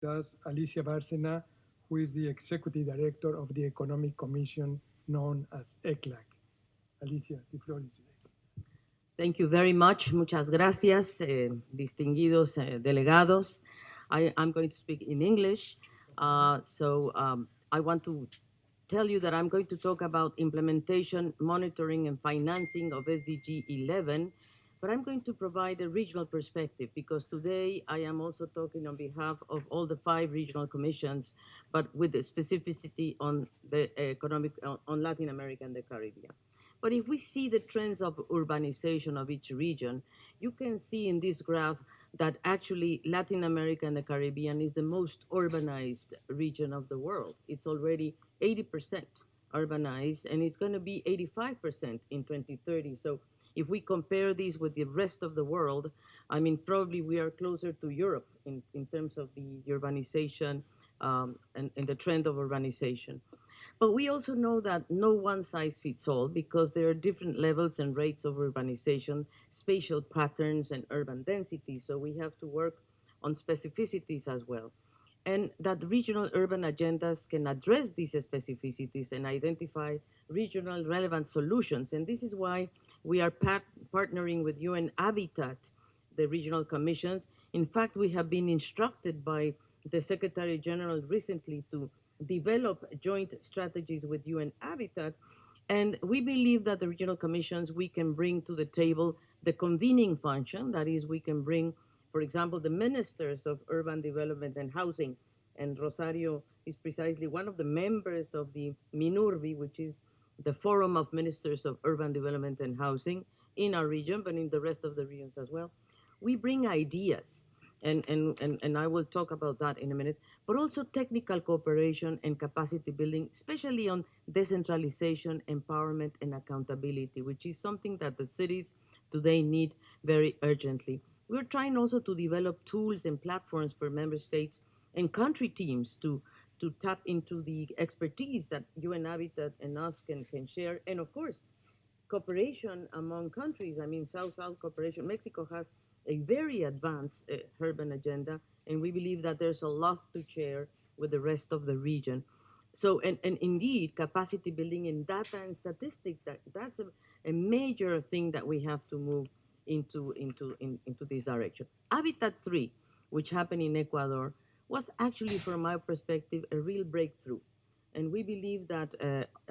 That's Alicia Bárcena, who is the Executive Director of the Economic Commission known as ECLAC. Alicia, the floor is yours. Thank you very much. Muchas gracias, distinguidos delegados. I'm going to speak in English. I want to tell you that I'm going to talk about implementation, monitoring, and financing of SDG 11, but I'm going to provide a regional perspective because today I am also talking on behalf of all the 5 regional commissions, but with the specificity on the economic, on Latin America and the Caribbean. But if we see the trends of urbanization of each region, you can see in this graph that actually Latin America and the Caribbean is the most urbanized region of the world. It's already 80% urbanized, and it's going to be 85% in 2030. So if we compare these with the rest of the world, I mean, probably we are closer to Europe in terms of the urbanization and the trend of urbanization. But we also know that no one size fits all because there are different levels and rates of urbanization, spatial patterns, and urban density. So we have to work on specificities as well. And that regional urban agendas can address these specificities and identify regional relevant solutions. And this is why we are partnering with UN Habitat, the regional commissions. In fact, we have been instructed by the Secretary General recently to develop joint strategies with UN Habitat. And we believe that the regional commissions, we can bring to the table the convening function. That is, we can bring, for example, the ministers of urban development and housing. And Rosario is precisely one of the members of the MINURBI, which is the Forum of Ministers of Urban Development and Housing in our region, but in the rest of the regions as well. We bring ideas. And I will talk about that in a minute, but also technical cooperation and capacity building, especially on decentralization, empowerment, and accountability, which is something that the cities today need very urgently. We're trying also to develop tools and platforms for member states and country teams to tap into the expertise that UN Habitat and us can share. And of course, cooperation among countries. I mean, South-South cooperation. Mexico has a very advanced urban agenda, and we believe that there's a lot to share with the rest of the region. So, and indeed, capacity building in data and statistics, that's a major thing that we have to move into this direction. Habitat 3, which happened in Ecuador, was actually, from my perspective, a real breakthrough. And we believe that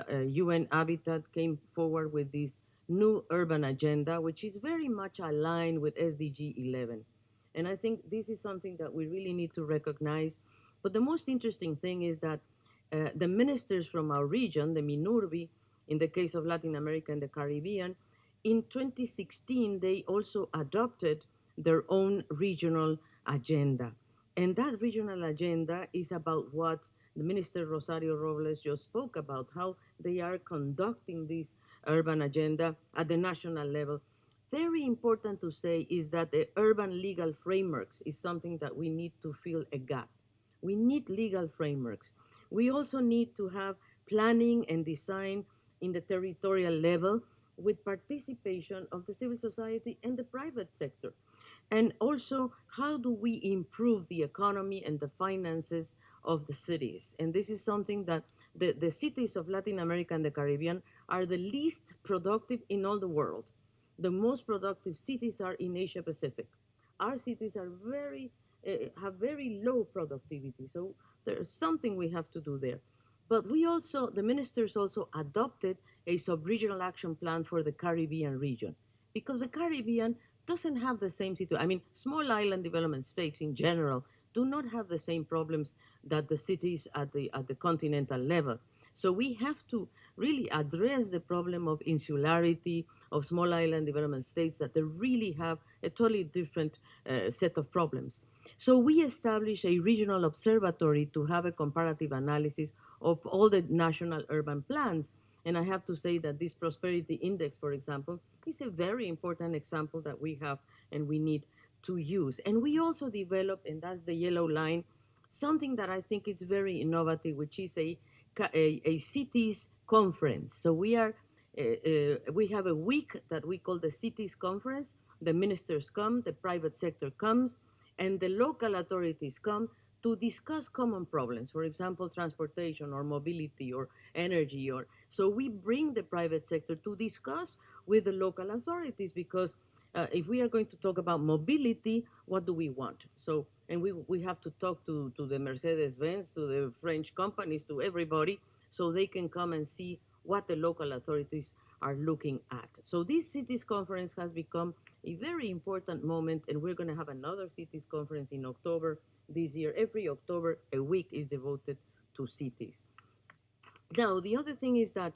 UN Habitat came forward with this new urban agenda, which is very much aligned with SDG 11. And I think this is something that we really need to recognize. But the most interesting thing is that the ministers from our region, the MINURBI, in the case of Latin America and the Caribbean, in 2016, they also adopted their own regional agenda. And that regional agenda is about what the Minister Rosario Robles just spoke about, how they are conducting this urban agenda at the national level. Very important to say is that the urban legal frameworks is something that we need to fill a gap. We need legal frameworks. We also need to have planning and design in the territorial level with participation of the civil society and the private sector. And also, how do we improve the economy and the finances of the cities? And this is something that the cities of Latin America and the Caribbean are the least productive in all the world. The most productive cities are in Asia Pacific. Our cities are have very low productivity. So there's something we have to do there. But we also, the ministers also adopted a sub-regional action plan for the Caribbean region, because the Caribbean doesn't have the same situation. I mean, small island development states in general do not have the same problems that the cities at the continental level. So we have to really address the problem of insularity of small island development states that they really have a totally different set of problems. So we established a regional observatory to have a comparative analysis of all the national urban plans. And I have to say that this prosperity index, for example, is a very important example that we have and we need to use. And we also developed, and that's the yellow line, something that I think is very innovative, which is a cities conference. So we have a week that we call the cities conference. The ministers come, the private sector comes, and the local authorities come to discuss common problems, for example, transportation or mobility or energy. Or so we bring the private sector to discuss with the local authorities, because if we are going to talk about mobility, what do we want? So, and we have to talk to the Mercedes-Benz, to the French companies, to everybody, so they can come and see what the local authorities are looking at. So this cities conference has become a very important moment, and we're going to have another cities conference in October this year. Every October, a week is devoted to cities. Now, the other thing is that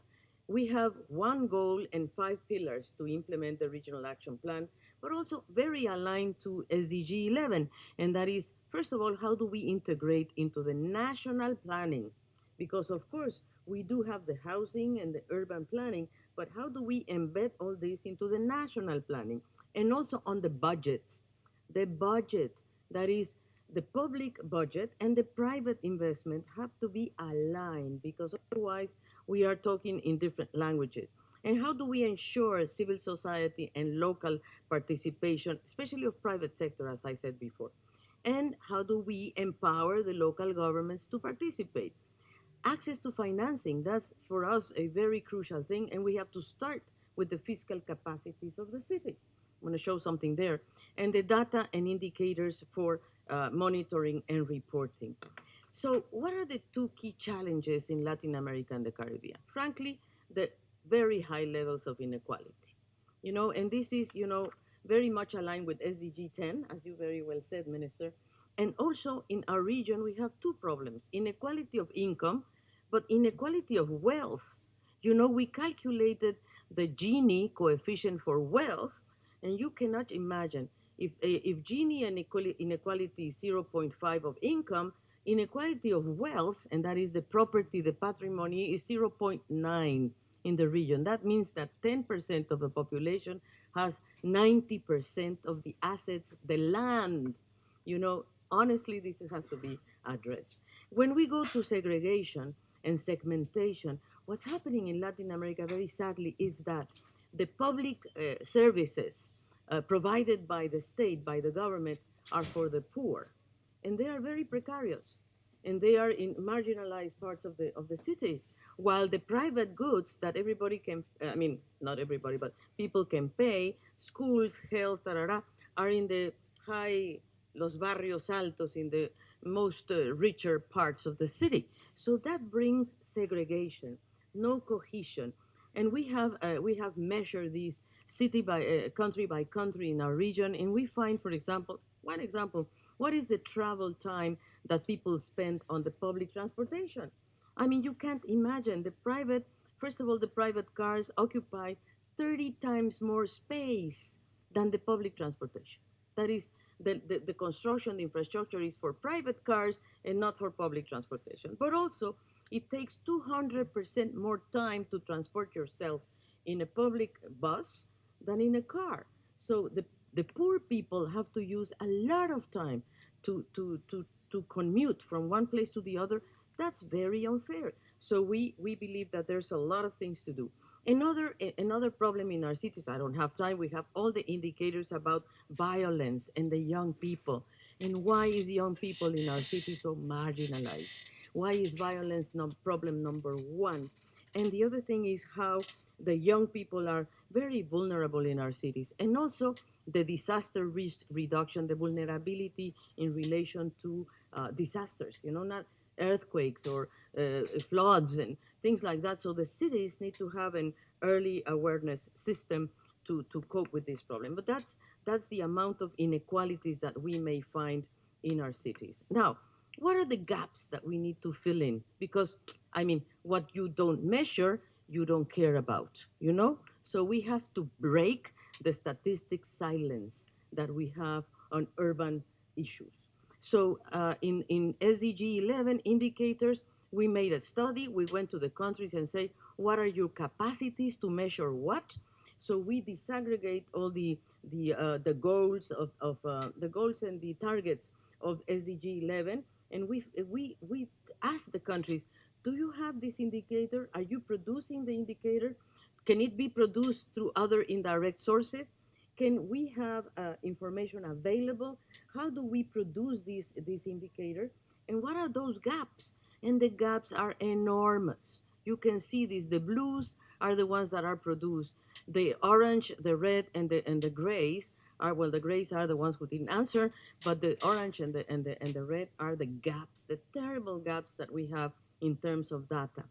we have one goal and 5 pillars to implement the regional action plan, but also very aligned to SDG 11. And that is, first of all, how do we integrate into the national planning? Because, of course, we do have the housing and the urban planning, but how do we embed all this into the national planning? And also on the budget. The budget, that is, the public budget and the private investment have to be aligned, because otherwise we are talking in different languages. And how do we ensure civil society and local participation, especially of private sector, as I said before? And how do we empower the local governments to participate? Access to financing, that's for us a very crucial thing, and we have to start with the fiscal capacities of the cities. I'm going to show something there. And the data and indicators for monitoring and reporting. So what are the 2 key challenges in Latin America and the Caribbean? Frankly, the very high levels of inequality. And this is, very much aligned with SDG 10, as you very well said, Minister. And also in our region, we have 2 problems: inequality of income, but inequality of wealth. We calculated the Gini coefficient for wealth, and you cannot imagine if Gini inequality is 0.5 of income, inequality of wealth, and that is the property, the patrimony, is 0.9 in the region. That means that 10% of the population has 90% of the assets, the land. Honestly, this has to be addressed. When we go to segregation and segmentation, what's happening in Latin America, very sadly, is that the public services provided by the state, by the government, are for the poor. And they are very precarious. And they are in marginalized parts of the cities, while the private goods that everybody can, not everybody, but people can pay, schools, health, are in the high, los barrios altos, in the most richer parts of the city. So that brings segregation, no cohesion. And we have measured these city by country by country in our region, and we find, for example, one example, what is the travel time that people spend on the public transportation? You can't imagine. First of all, the private cars occupy 30 times more space than the public transportation. That is, the construction, the infrastructure is for private cars and not for public transportation. But also, it takes 200% more time to transport yourself in a public bus than in a car. So the poor people have to use a lot of time to commute from one place to the other. That's very unfair. So we believe that there's a lot of things to do. Another problem in our cities, I don't have time, we have all the indicators about violence and the young people. And why is young people in our cities so marginalized? Why is violence problem number 1? And the other thing is how the young people are very vulnerable in our cities. And also the disaster risk reduction, the vulnerability in relation to disasters, not earthquakes or floods and things like that. So the cities need to have an early awareness system to cope with this problem. But that's the amount of inequalities that we may find in our cities. Now, what are the gaps that we need to fill in? Because, what you don't measure, you don't care about, So we have to break the statistic silence that we have on urban issues. So in SDG 11 indicators, we made a study. We went to the countries and say, what are your capacities to measure what? So we disaggregate all the goals of the goals and the targets of SDG 11, and we ask the countries, do you have this indicator? Are you producing the indicator? Can it be produced through other indirect sources? Can we have information available? How do we produce this indicator? And what are those gaps? And the gaps are enormous. You can see these. The blues are the ones that are produced. The orange, the red, and the grays are, well, the grays are the ones who didn't answer, but the orange and the red are the gaps, the terrible gaps that we have in terms of data.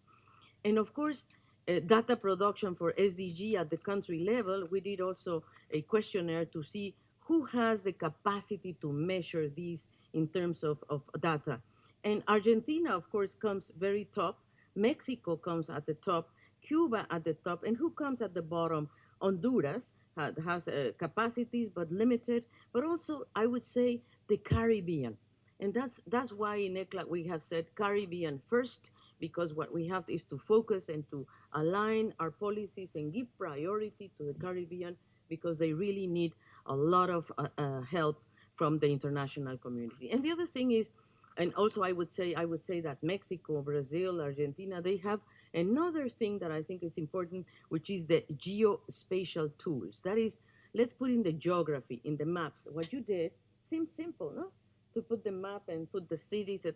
And of course, data production for SDG at the country level, we did also a questionnaire to see who has the capacity to measure these in terms of data. And Argentina, of course, comes very top. Mexico comes at the top. Cuba at the top. And who comes at the bottom? Honduras has capacities, but limited. But also, I would say, the Caribbean. And that's why in ECLAC we have said Caribbean first, because what we have is to focus and to align our policies and give priority to the Caribbean, because they really need a lot of help from the international community. And the other thing is, and also I would say that Mexico, Brazil, Argentina, they have another thing that I think is important, which is the geospatial tools. That is, let's put in the geography, in the maps. What you did seems simple, no? To put the map and put the cities,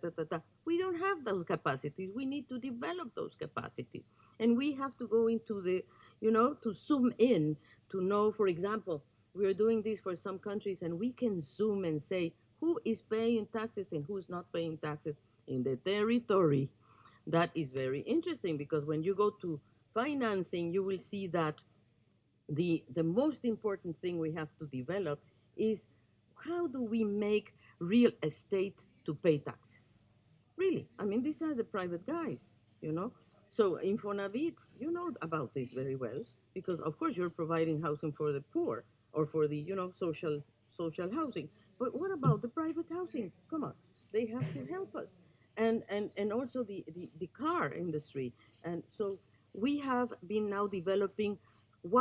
We don't have those capacities. We need to develop those capacities. And we have to go into the, to zoom in, to know, for example, we are doing this for some countries, and we can zoom and say who is paying taxes and who's not paying taxes in the territory. That is very interesting, because when you go to financing, you will see that the most important thing we have to develop is how do we make real estate to pay taxes? Really, I mean, these are the private guys, So Infonavit, you know about this very well, because of course you're providing housing for the poor or for the, social housing. But what about the private housing? Come on, they have to help us. And also the car industry. And so we have been now developing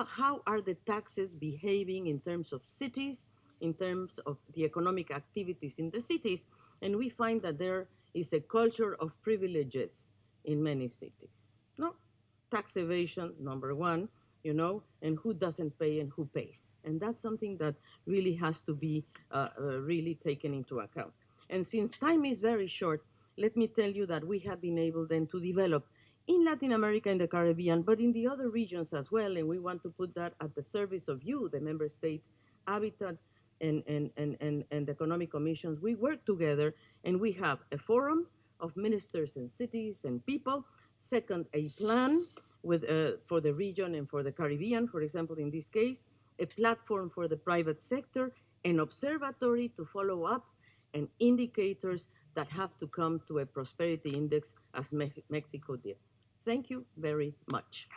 how are the taxes behaving in terms of cities, in terms of the economic activities in the cities, and we find that there is a culture of privileges in many cities. No, tax evasion, number one, and who doesn't pay and who pays. And that's something that really has to be really taken into account. And since time is very short, let me tell you that we have been able then to develop in Latin America and the Caribbean, but in the other regions as well, and we want to put that at the service of you, the member states, Habitat, and economic commissions. We work together, and we have a forum of ministers and cities and people. Second, a plan for the region and for the Caribbean, for example, in this case, a platform for the private sector, an observatory to follow up, and indicators that have to come to a prosperity index as Mexico did. Thank you very much.